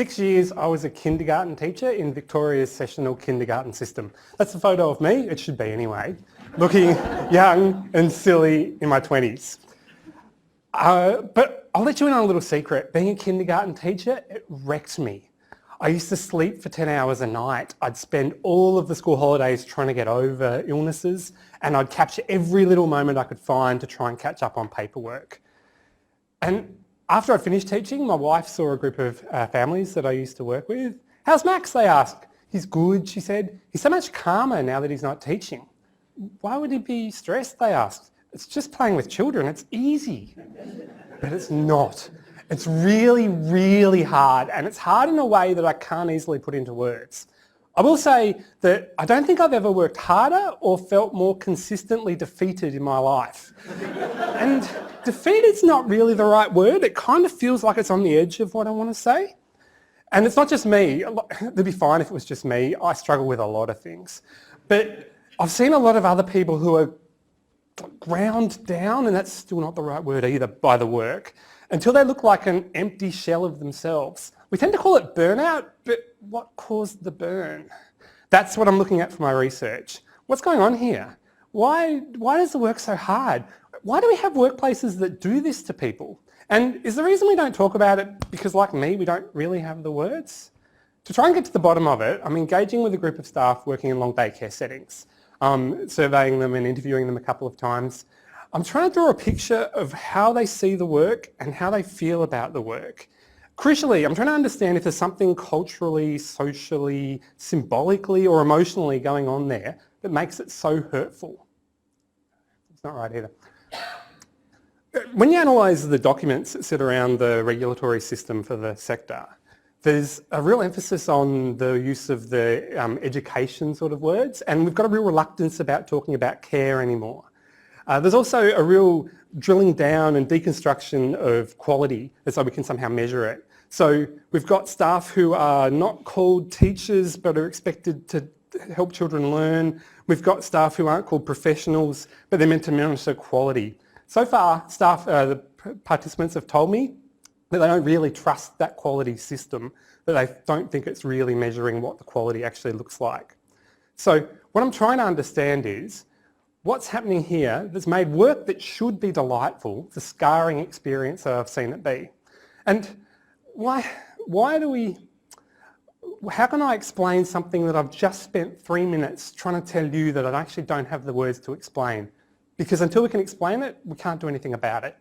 6 years I was a kindergarten teacher in Victoria's sessional kindergarten system. That's a photo of me, it should be anyway, looking young and silly in my 20s. But I'll let you in on a little secret. Being a kindergarten teacher, it wrecked me. I used to sleep for 10 hours a night. I'd spend all of the school holidays trying to get over illnesses, and I'd capture every little moment I could find to try and catch up on paperwork. And after I finished teaching, my wife saw a group of families that I used to work with. "How's Max?" they asked. "He's good," she said. "He's so much calmer now that he's not teaching." "Why would he be stressed?" they asked. "It's just playing with children, it's easy." But it's not. It's really, really hard, and it's hard in a way that I can't easily put into words. I will say that I don't think I've ever worked harder or felt more consistently defeated in my life. And defeated's not really the right word. It kind of feels like it's on the edge of what I want to say. And it's not just me. It'd be fine if it was just me. I struggle with a lot of things. But I've seen a lot of other people who are ground down, and that's still not the right word either, by the work, until they look like an empty shell of themselves. We tend to call it burnout, but what caused the burn? That's what I'm looking at for my research. What's going on here? Why does the work so hard? Why do we have workplaces that do this to people? And is the reason we don't talk about it because, like me, we don't really have the words? To try and get to the bottom of it, I'm engaging with a group of staff working in long daycare settings, surveying them and interviewing them a couple of times. I'm trying to draw a picture of how they see the work and how they feel about the work. Crucially, I'm trying to understand if there's something culturally, socially, symbolically or emotionally going on there that makes it so hurtful. It's not right either. When you analyse the documents that sit around the regulatory system for the sector, there's a real emphasis on the use of the education sort of words, and we've got a real reluctance about talking about care anymore. There's also a real drilling down and deconstruction of quality as though we can somehow measure it. So we've got staff who are not called teachers but are expected to help children learn. We've got staff who aren't called professionals but they're meant to monitor quality. So far, the participants have told me that they don't really trust that quality system, that they don't think it's really measuring what the quality actually looks like. So what I'm trying to understand is, what's happening here that's made work that should be delightful the scarring experience that I've seen it be? And how can I explain something that I've just spent 3 minutes trying to tell you that I actually don't have the words to explain? Because until we can explain it, we can't do anything about it.